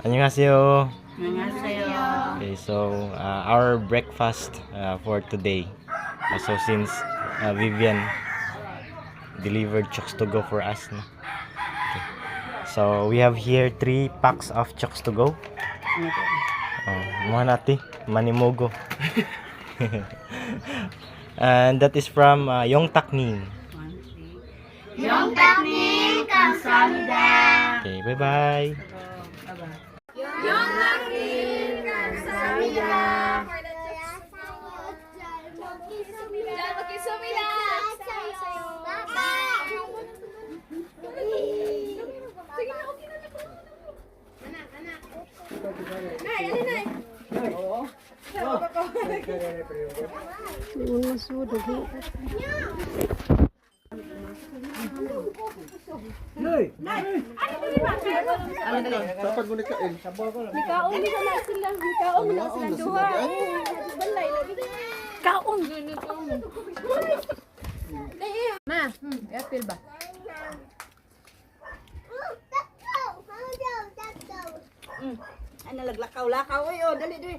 안녕하세요. 안녕하세요. Okay, so our breakfast for today. So since Vivian delivered chocks to go for us, no? Okay. So we have here 3 packs of chocks to go. Mga nati, manimogo. And that is from Yongtaknim. 영탁님 감사합니다. Okay, bye-bye. 영탁님 감사합니다. 잘 먹겠습니다. Dapat mo nikain. Sabaw ko lang. Kaon na sila. Kaon na sila duha. Balay lagi. Kaon. Ma, apple ba? Ano laglakaw-lakaw oy, oh, dali dali.